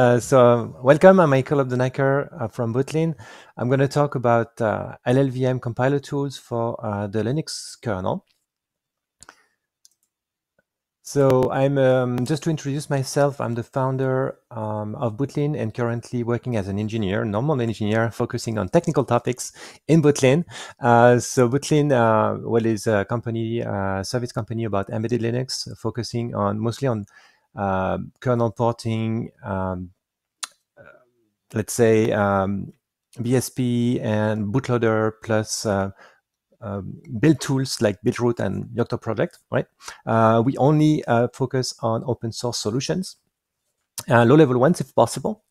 Welcome, I'm Michael Opdenacker from Bootlin. I'm going to talk about LLVM compiler tools for the Linux kernel. So I'm just to introduce myself, I'm the founder of Bootlin and currently working as an engineer, normal engineer, focusing on technical topics in Bootlin. Bootlin, is a company, service company about embedded Linux, focusing mostly on kernel porting, let's say BSP and bootloader plus build tools like Buildroot and Yocto project, right? We only focus on open source solutions, low-level ones if possible.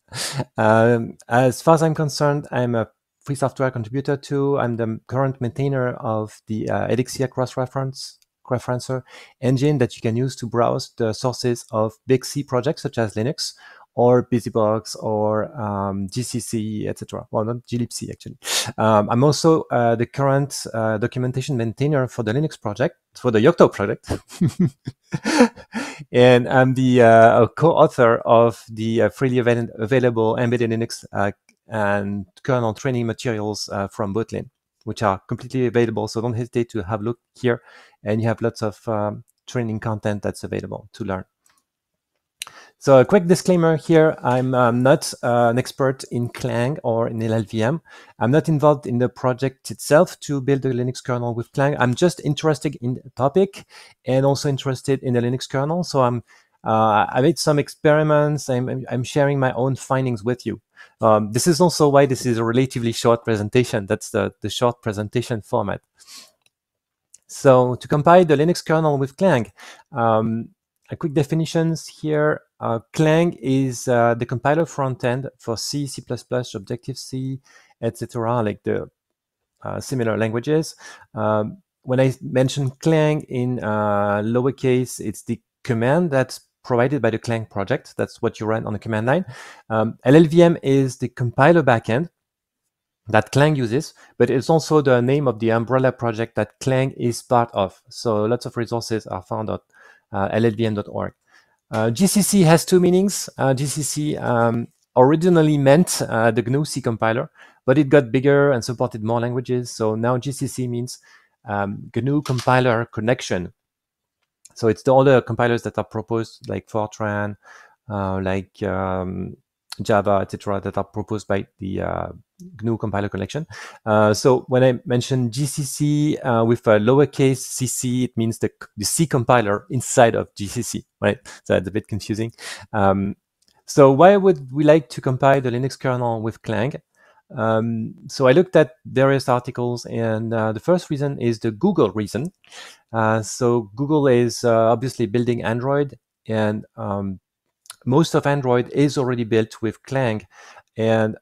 As far as I'm concerned, I'm a free software contributor too. I'm the current maintainer of the Elixir cross-referencer engine that you can use to browse the sources of big C projects such as Linux or BusyBox or GCC, etc. Well, not glibc actually. I'm also the current documentation maintainer for the Linux project, for the Yocto project. And I'm the co-author of the freely available embedded Linux and kernel training materials from Bootlin, which are completely available. So don't hesitate to have a look here. And you have lots of training content that's available to learn. So a quick disclaimer here, I'm not an expert in Clang or in LLVM. I'm not involved in the project itself to build a Linux kernel with Clang. I'm just interested in the topic and also interested in the Linux kernel. So I made some experiments. I'm sharing my own findings with you. This is also why this is a relatively short presentation. That's the short presentation format. So to compile the Linux kernel with Clang, a quick definitions here. Clang is the compiler front end for C, C++, Objective-C, etc., like the similar languages. When I mention Clang in lowercase, it's the command that's provided by the Clang project. That's what you run on the command line. LLVM is the compiler backend that Clang uses, but it's also the name of the umbrella project that Clang is part of. So lots of resources are found at llvm.org. GCC has two meanings. GCC originally meant the GNU C compiler, but it got bigger and supported more languages. So now GCC means GNU compiler connection. So it's all the compilers that are proposed, like Fortran, like Java, etc., that are proposed by the GNU compiler connection. So when I mention GCC with a lowercase cc, it means the C compiler inside of GCC, right? So that's a bit confusing. So why would we like to compile the Linux kernel with Clang? So I looked at various articles, and the first reason is the Google reason. So Google is obviously building Android, and most of Android is already built with Clang, and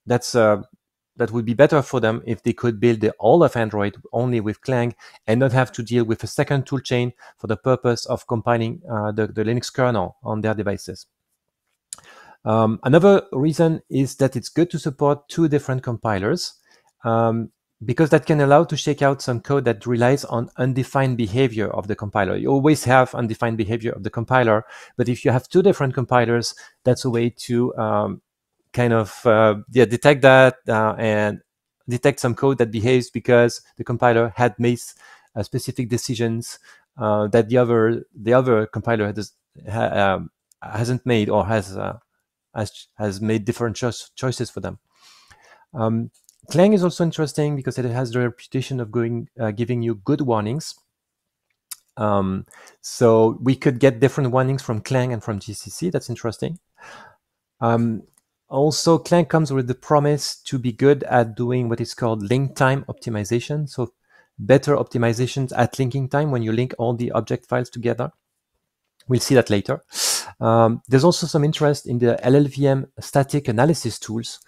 that would be better for them if they could build all of Android only with Clang and not have to deal with a second toolchain for the purpose of compiling the Linux kernel on their devices. Another reason is that it's good to support two different compilers, because that can allow to shake out some code that relies on undefined behavior of the compiler. You always have undefined behavior of the compiler, but if you have two different compilers, that's a way to detect that and detect some code that behaves because the compiler had made specific decisions that the other compiler hasn't made, or has made different choices for them. Clang is also interesting because it has the reputation of giving you good warnings. So we could get different warnings from Clang and from GCC. That's interesting. Also, Clang comes with the promise to be good at doing what is called link time optimization. So better optimizations at linking time when you link all the object files together. We'll see that later. There's also some interest in the LLVM static analysis tools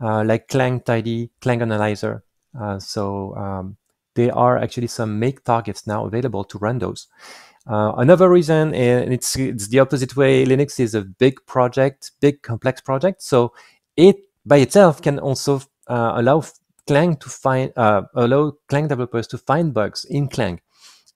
like clang-tidy, clang-analyzer. There are actually some make targets now available to run those. Another reason, and it's the opposite way, Linux is a big project, big complex project. So it by itself can also allow Clang developers to find bugs in Clang.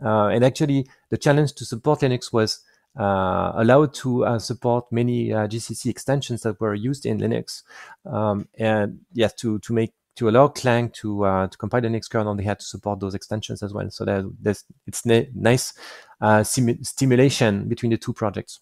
And actually, the challenge to support Linux was allowed to support many GCC extensions that were used in Linux, and yes, to allow Clang to compile the Linux kernel, they had to support those extensions as well. So it's nice stimulation between the two projects.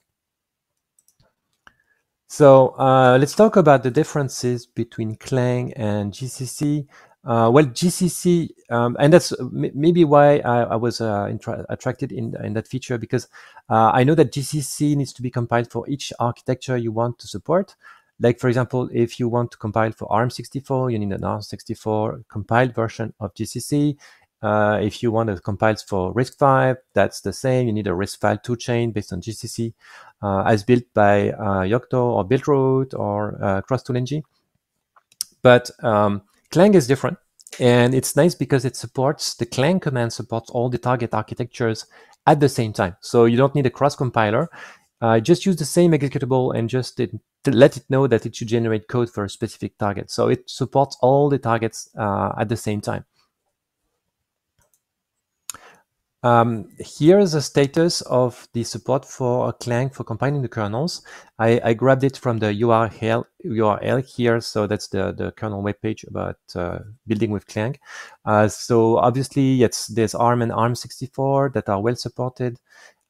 So let's talk about the differences between Clang and GCC. Well, GCC, and that's maybe why I was attracted in that feature, because I know that GCC needs to be compiled for each architecture you want to support. Like, for example, if you want to compile for ARM64, you need an ARM64 compiled version of GCC. If you want to compile for RISC-V, that's the same. You need a RISC-V toolchain based on GCC, as built by Yocto or Buildroot or CrossToolNG. But Clang is different, and it's nice because it supports, the Clang command supports all the target architectures at the same time. So you don't need a cross compiler. Just use the same executable and just let it know that it should generate code for a specific target. So it supports all the targets at the same time. Here's the status of the support for Clang for compiling the kernels. I grabbed it from the URL here, so that's the kernel webpage about building with Clang. So obviously, there's ARM and ARM64 that are well supported.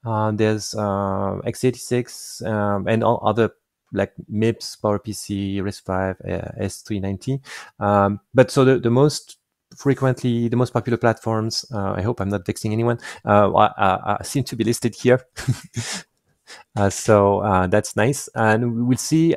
There's x86 and all other like MIPS, PowerPC, RISC-V, S390. But so the most popular platforms, I hope I'm not vexing anyone, seem to be listed here. So that's nice. And we will see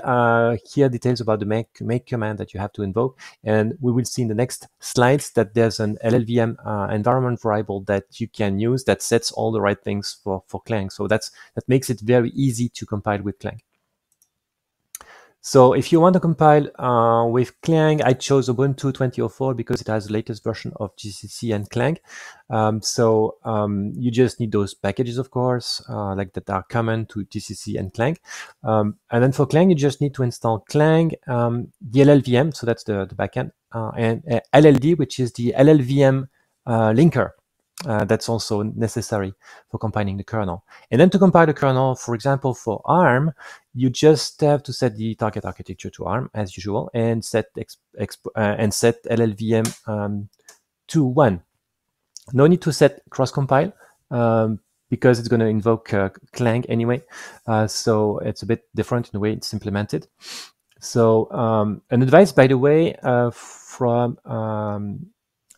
here details about the make command that you have to invoke. And we will see in the next slides that there's an LLVM environment variable that you can use that sets all the right things for Clang. So that makes it very easy to compile with Clang. So if you want to compile with Clang, I chose Ubuntu 2004 because it has the latest version of GCC and Clang. You just need those packages, of course, like that are common to GCC and Clang. And then for Clang, you just need to install Clang, the LLVM, so that's the backend, and LLD, which is the LLVM linker. That's also necessary for compiling the kernel. And then to compile the kernel, for example, for ARM, you just have to set the target architecture to ARM as usual, and set LLVM to 1. No need to set cross compile because it's going to invoke Clang anyway. So it's a bit different in the way it's implemented. So an advice, by the way, from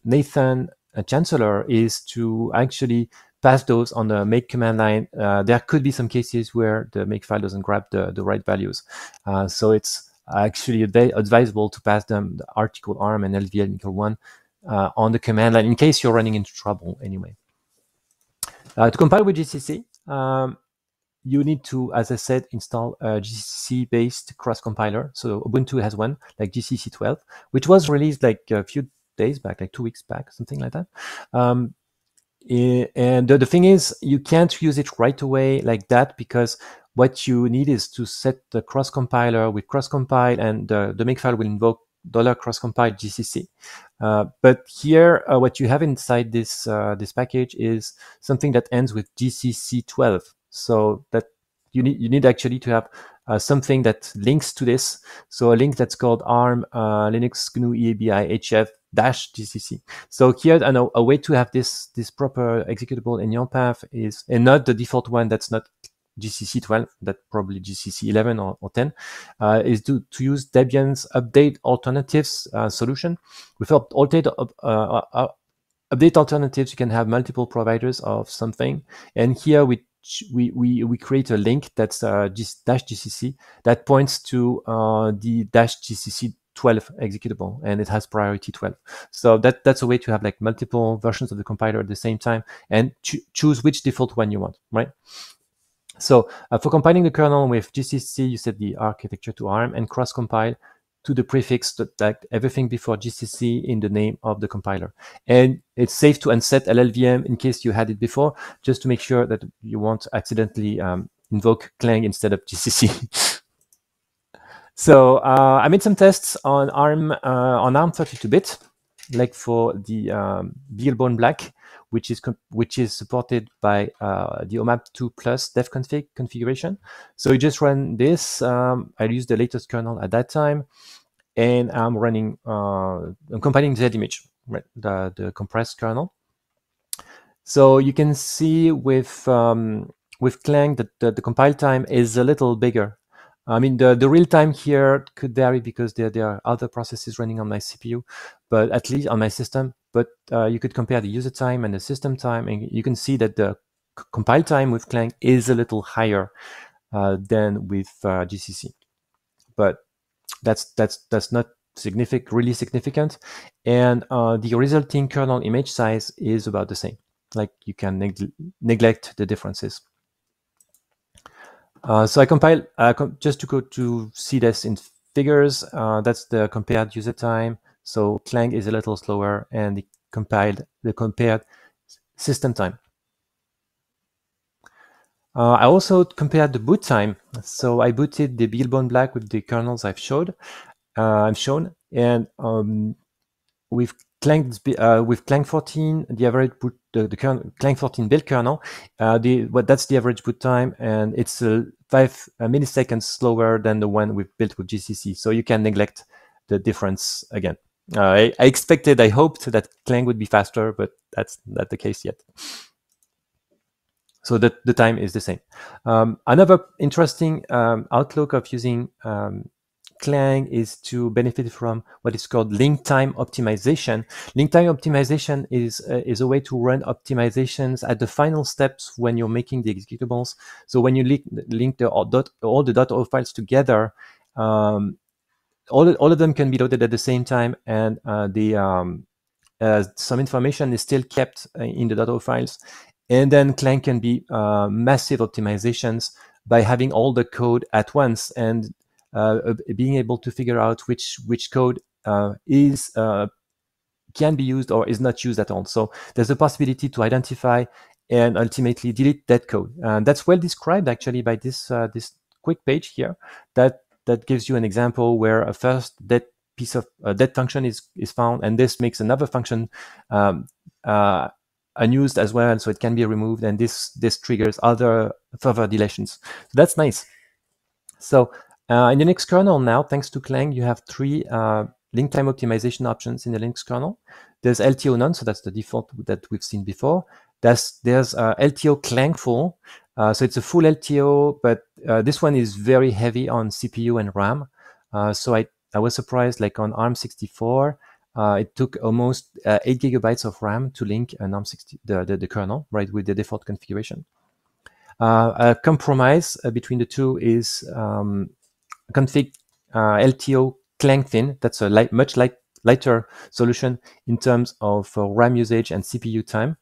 Nathan Chancellor is to actually pass those on the make command line. There could be some cases where the Makefile doesn't grab the right values. So it's actually advisable to pass them the article ARM and LVM equal 1 on the command line in case you're running into trouble anyway. To compile with GCC, you need to, as I said, install a GCC-based cross-compiler. So Ubuntu has one, like GCC 12, which was released like a few days back, like 2 weeks back, something like that. And the thing is, you can't use it right away like that, because what you need is to set the cross-compiler with cross-compile, and the Makefile will invoke $cross-compile GCC. But here, what you have inside this package is something that ends with GCC 12. So that you need actually to have something that links to this. So a link that's called ARM Linux GNU EABI HF -GCC. So here, I know a way to have this proper executable in your path is, and not the default one that's not GCC 12, that probably GCC 11 or 10, is to use Debian's update alternatives solution. With update alternatives, you can have multiple providers of something, and here we create a link that's -GCC that points to the -GCC 12 executable, and it has priority 12. So that's a way to have like multiple versions of the compiler at the same time and choose which default one you want, right? So for compiling the kernel with GCC, you set the architecture to ARM and cross-compile to the prefix that everything before GCC in the name of the compiler. And it's safe to unset LLVM in case you had it before, just to make sure that you won't accidentally invoke Clang instead of GCC. So I made some tests on ARM 32-bit, like for the BeagleBone Black, which is supported by the OMAP 2 plus dev config configuration. So you just run this. I used the latest kernel at that time, and I'm running, I'm compiling the image, right, the compressed kernel. So you can see with Clang that the compile time is a little bigger. I mean, the real time here could vary because there are other processes running on my CPU, but at least on my system. But you could compare the user time and the system time, and you can see that the compile time with Clang is a little higher than with GCC. But that's not really significant, and the resulting kernel image size is about the same. Like, you can neglect the differences. So I compile just to go to see this in figures. That's the compared user time. So Clang is a little slower, and the compared system time. I also compared the boot time. So I booted the Beelbone Black with the kernels I've shown, and with Clang 14, the average boot, the Clang 14 build kernel, that's the average boot time, and it's 5 milliseconds slower than the one we've built with GCC. So you can neglect the difference again. I hoped that Clang would be faster, but that's not the case yet. So the time is the same. Another interesting outlook of using Clang is to benefit from what is called link time optimization. Link time optimization is a way to run optimizations at the final steps when you're making the executables. So when you link all the .o files together, all of them can be loaded at the same time, and some information is still kept in the .o files. And then Clang can be massive optimizations by having all the code at once and being able to figure out which code can be used or is not used at all. So there's a possibility to identify and ultimately delete that code. And that's well described actually by this quick page here that gives you an example where a first dead piece of dead function is found, and this makes another function unused as well, so it can be removed, and this triggers other further deletions. So that's nice. So in the Linux kernel now, thanks to Clang, you have 3 link time optimization options in the Linux kernel. There's LTO none, so that's the default that we've seen before. There's LTO Clang full, so it's a full LTO, but this one is very heavy on CPU and RAM. So I was surprised, like on ARM64, it took almost 8 gigabytes of RAM to link an ARM60, the kernel, right, with the default configuration. A compromise between the two is config LTO Clang thin. That's a much lighter solution in terms of RAM usage and CPU time,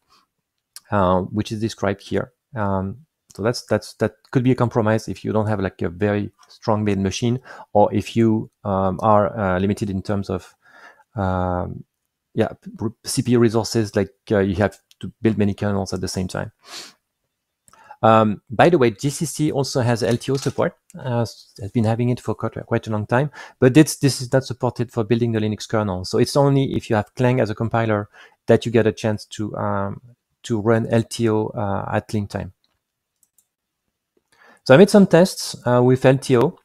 which is described here. So that could be a compromise if you don't have like a very strong main machine, or if you are limited in terms of CPU resources, like you have to build many kernels at the same time. By the way, GCC also has LTO support. Has been having it for quite a long time, but this is not supported for building the Linux kernel. So it's only if you have Clang as a compiler that you get a chance to run LTO at link time. So I made some tests with LTO.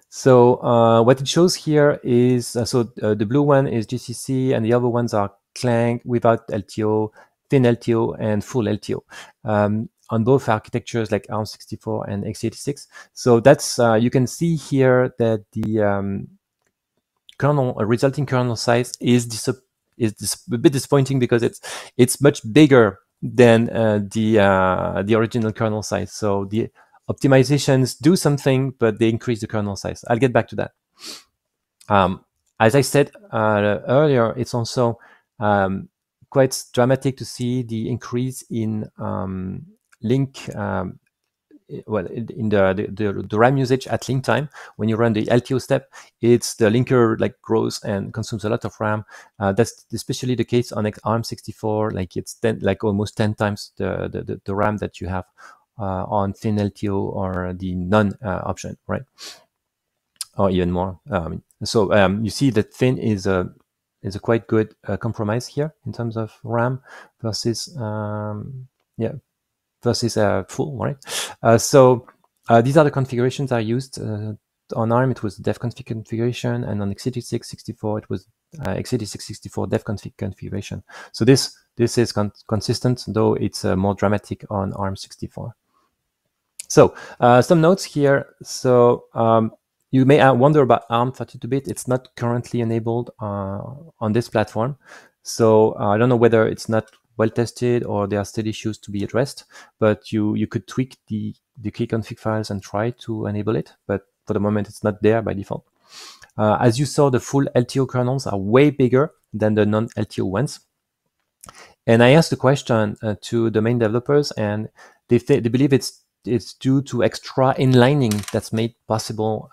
So what it shows here is, the blue one is GCC, and the other ones are Clang without LTO, thin LTO, and full LTO on both architectures like ARM64 and x86. So that's you can see here that the resulting kernel size is a bit disappointing because it's much bigger than the original kernel size. So the optimizations do something, but they increase the kernel size. I'll get back to that. As I said earlier, it's also quite dramatic to see the increase in link in the RAM usage at link time. When you run the LTO step, it's the linker like grows and consumes a lot of RAM. That's especially the case on ARM64. Like it's almost 10 times the RAM that you have on thin LTO or the none option, right? Or even more. So you see that thin is is a quite good compromise here in terms of RAM versus versus full, right? So these are the configurations I used. On ARM, it was dev config configuration, and on x86 64, it was x86 64 dev config configuration. So this is consistent, though it's more dramatic on ARM 64. So some notes here. So you may wonder about ARM 32-bit. It's not currently enabled on this platform. So I don't know whether it's not well tested or there are still issues to be addressed, but you could tweak the key config files and try to enable it. But for the moment, it's not there by default. As you saw, the full LTO kernels are way bigger than the non-LTO ones. And I asked the question to the main developers, and they believe it's due to extra inlining that's made possible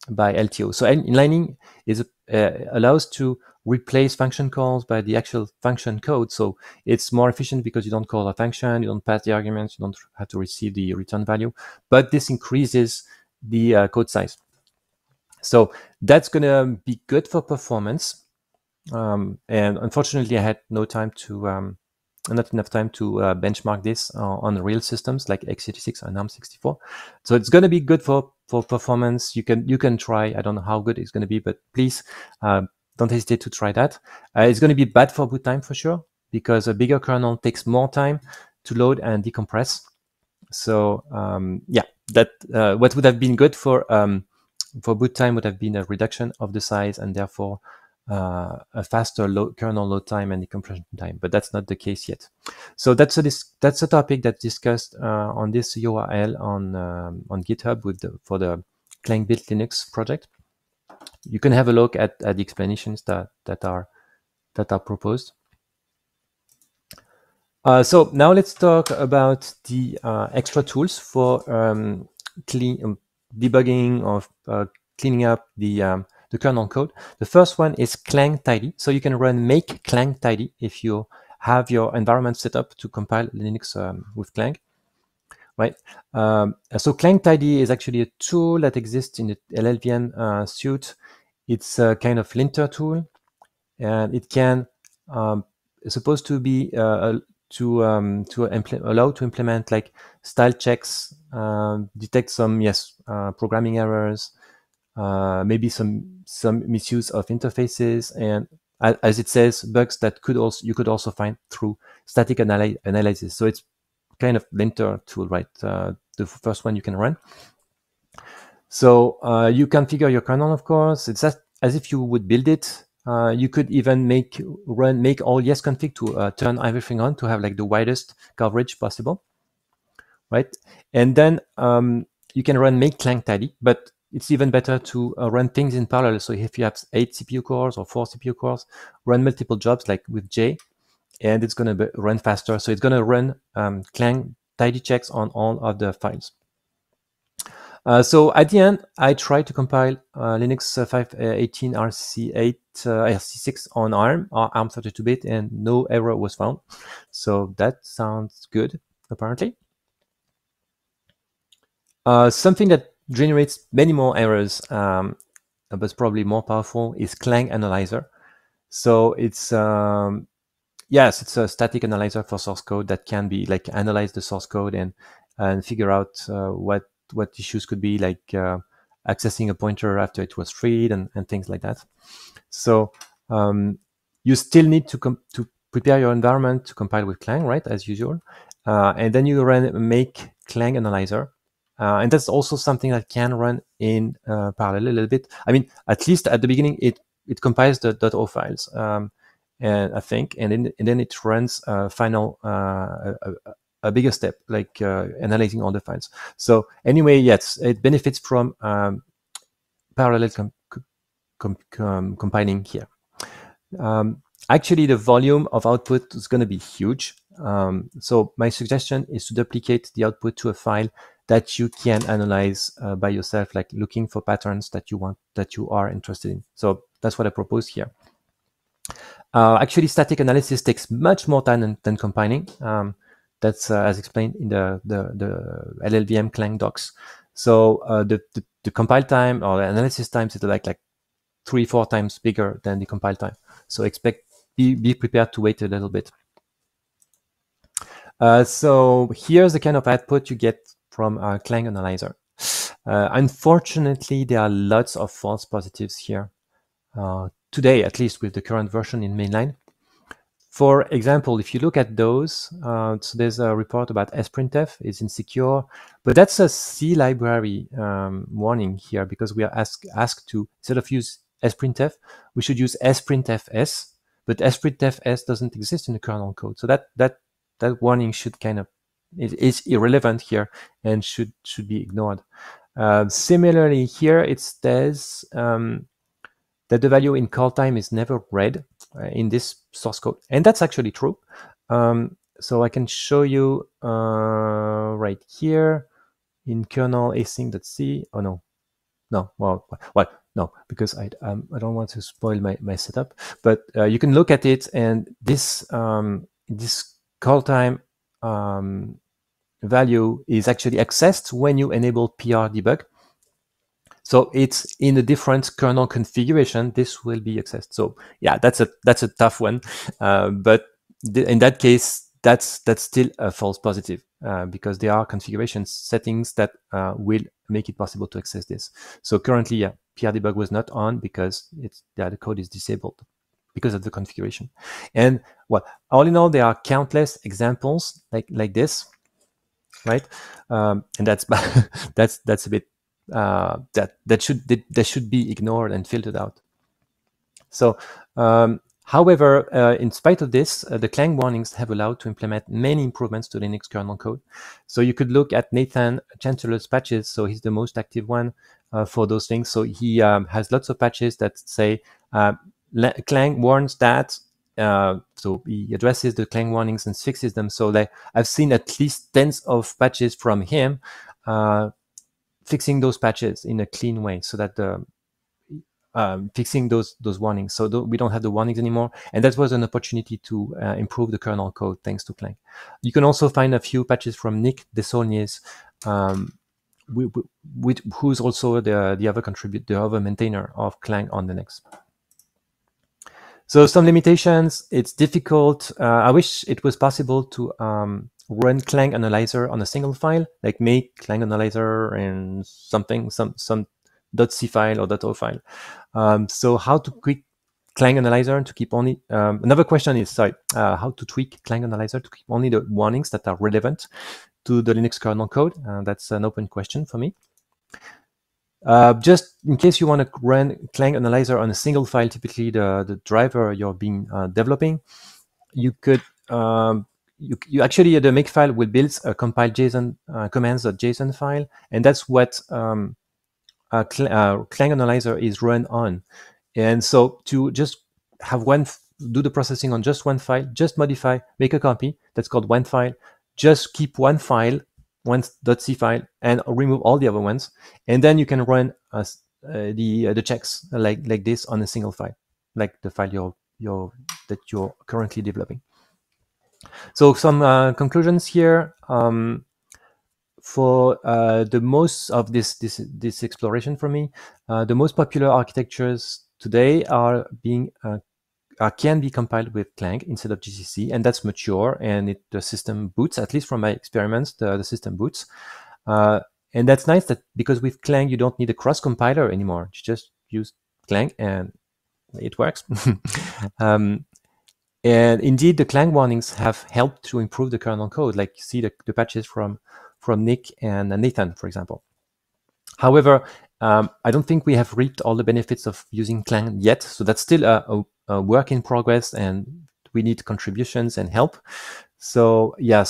by LTO. So inlining is allows to replace function calls by the actual function code. So it's more efficient because you don't call a function, you don't pass the arguments, you don't have to receive the return value. But this increases the code size. So that's going to be good for performance. And unfortunately, I had no time to, not enough time to benchmark this on real systems like x86 and ARM64. So it's going to be good for performance. You can try. I don't know how good it's going to be, but please don't hesitate to try that. It's going to be bad for boot time for sure, because a bigger kernel takes more time to load and decompress. So yeah, that what would have been good for boot time would have been a reduction of the size and therefore a faster kernel load time and decompression time, but that's not the case yet. So that's a topic that's discussed on this URL on GitHub for the Clang Built Linux project. You can have a look at the explanations that are proposed. So now let's talk about the extra tools for debugging or cleaning up the kernel code. The first one is clang-tidy. So you can run make clang-tidy if you have your environment set up to compile Linux with Clang, right? So clang-tidy is actually a tool that exists in the LLVM suite. It's a kind of linter tool, and it can it's supposed to be allow to implement like style checks, detect some programming errors, maybe some misuse of interfaces, and as it says, bugs that you could also find through static analysis. So it's kind of linter tool, right? The first one you can run. So you configure your kernel, of course. It's as if you would build it. You could even make all yes config to turn everything on to have like the widest coverage possible, right? And then you can run make clang-tidy, but it's even better to run things in parallel. So if you have 8 CPU cores or 4 CPU cores, run multiple jobs like with J, and it's going to run faster. So it's going to run clang-tidy checks on all of the files. So at the end, I tried to compile Linux 518 RC8 RC6 on ARM 32-bit, and no error was found. So that sounds good, apparently. Something that generates many more errors, but probably more powerful, is clang-analyzer. So it's yes, it's a static analyzer for source code that can be like analyze the source code and figure out what issues could be, like accessing a pointer after it was freed and things like that. So you still need to prepare your environment to compile with Clang, right, as usual, and then you run make clang-analyzer. And that's also something that can run in parallel a little bit. I mean, at least at the beginning, it compiles the .o files, and I think, and then it runs final a bigger step, like analyzing all the files. So anyway, yes, it benefits from parallel compiling here. Actually, the volume of output is going to be huge. So my suggestion is to duplicate the output to a file that you can analyze by yourself, like looking for patterns that you are interested in. So that's what I propose here. Actually, static analysis takes much more time than compiling. That's as explained in the LLVM Clang docs. So the compile time or the analysis times is like 3-4 times bigger than the compile time. So be prepared to wait a little bit. So here's the kind of output you get from our clang-analyzer. Unfortunately, there are lots of false positives here. Today, at least with the current version in mainline. For example, if you look at those, so there's a report about sprintf, it's insecure, but that's a C library warning here, because we are asked to, instead of use sprintf, we should use sprintfs, but sprintfs doesn't exist in the kernel code. So that warning should it is irrelevant here and should be ignored. Similarly, here it says that the value in call time is never read in this source code. And that's actually true. So I can show you right here in kernel async.c. Oh, no. No, well, no, because I don't want to spoil my setup. But you can look at it, and this call time value is actually accessed when you enable PR debug. So it's in a different kernel configuration. This will be accessed. So yeah, that's a tough one. But in that case, that's still a false positive because there are configuration settings that will make it possible to access this. So currently, yeah, PR debug was not on because the code is disabled because of the configuration. And well, all in all, there are countless examples like this, right? And that's that's a bit. That should be ignored and filtered out. So, however, in spite of this, the Clang warnings have allowed to implement many improvements to Linux kernel code. So you could look at Nathan Chancellor's patches. So he's the most active one for those things. So he has lots of patches that say Clang warns that. So he addresses the Clang warnings and fixes them. So I've seen at least tens of patches from him fixing those patches in a clean way, so that fixing those warnings, so we don't have the warnings anymore. And that was an opportunity to improve the kernel code thanks to Clang. You can also find a few patches from Nick Desaulniers, who's also the other maintainer of Clang on Linux. So some limitations: it's difficult. I wish it was possible to run clang-analyzer on a single file, like make clang-analyzer and some .c file or .o file. So how to tweak clang-analyzer to keep only... another question is, how to tweak clang-analyzer to keep only the warnings that are relevant to the Linux kernel code. That's an open question for me. Just in case you want to run clang-analyzer on a single file, typically the driver you're developing, you could... You actually, the Makefile will build a compile JSON commands.json file, and that's what clang-analyzer is run on. And so to just have do the processing on just one file, just modify, make a copy, that's called one file, just keep one file, one .c file, and remove all the other ones, and then you can run the checks like this on a single file, like the file that you're currently developing. So some conclusions here. For the most of this exploration for me, the most popular architectures today can be compiled with Clang instead of GCC, and that's mature, and the system boots. At least from my experiments, the system boots, and that's nice. That because with Clang you don't need a cross compiler anymore. You just use Clang and it works. And indeed, the Clang warnings have helped to improve the kernel code, like you see the patches from Nick and Nathan, for example. However, I don't think we have reaped all the benefits of using Clang yet, so that's still a work in progress, and we need contributions and help. So yeah,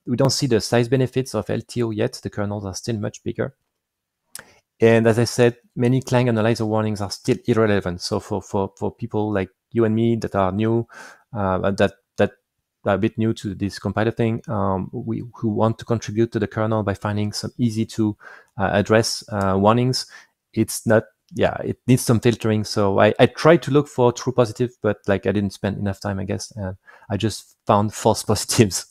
we don't see the size benefits of LTO yet. The kernels are still much bigger. And as I said, many Clang-analyzer warnings are still irrelevant. So for people like you and me that are new, that are a bit new to this compiler thing, who want to contribute to the kernel by finding some easy to address warnings, it's not, it needs some filtering. So I tried to look for true positive, but I didn't spend enough time, I guess, and I just found false positives.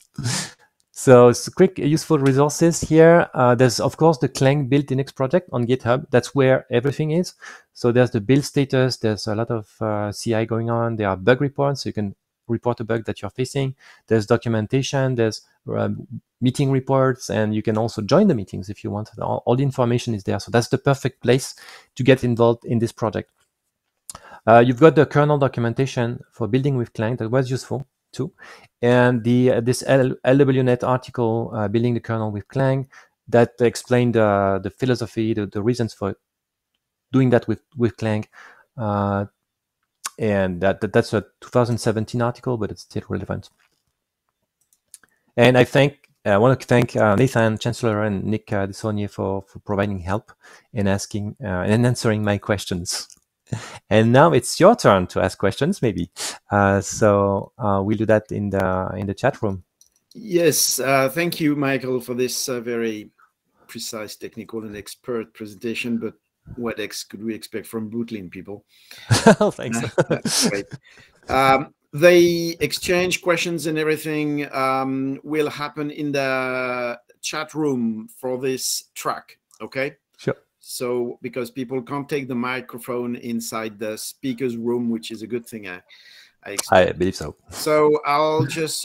So quick useful resources here. There's of course the Clang build Linux project on GitHub. That's where everything is. So there's the build status. There's a lot of CI going on. There are bug reports, so you can report a bug that you're facing. There's documentation. There's meeting reports, and you can also join the meetings if you want. All the information is there. So that's the perfect place to get involved in this project. You've got the kernel documentation for building with Clang. That was useful too. And this LWNet article, building the kernel with Clang, that explained the philosophy, the reasons for doing that with Clang. And that's a 2017 article, but it's still relevant. And I want to thank Nathan Chancellor and Nick Desaulniers for providing help and asking and answering my questions. And now it's your turn to ask questions, maybe. So we'll do that in the chat room. Yes, thank you, Michael, for this very precise, technical, and expert presentation. But what else could we expect from Bootlin people? Thanks. That's great. The exchange questions and everything will happen in the chat room for this track. Okay. Sure. So because people can't take the microphone inside the speaker's room, which is a good thing, I expect. I believe so. So I'll just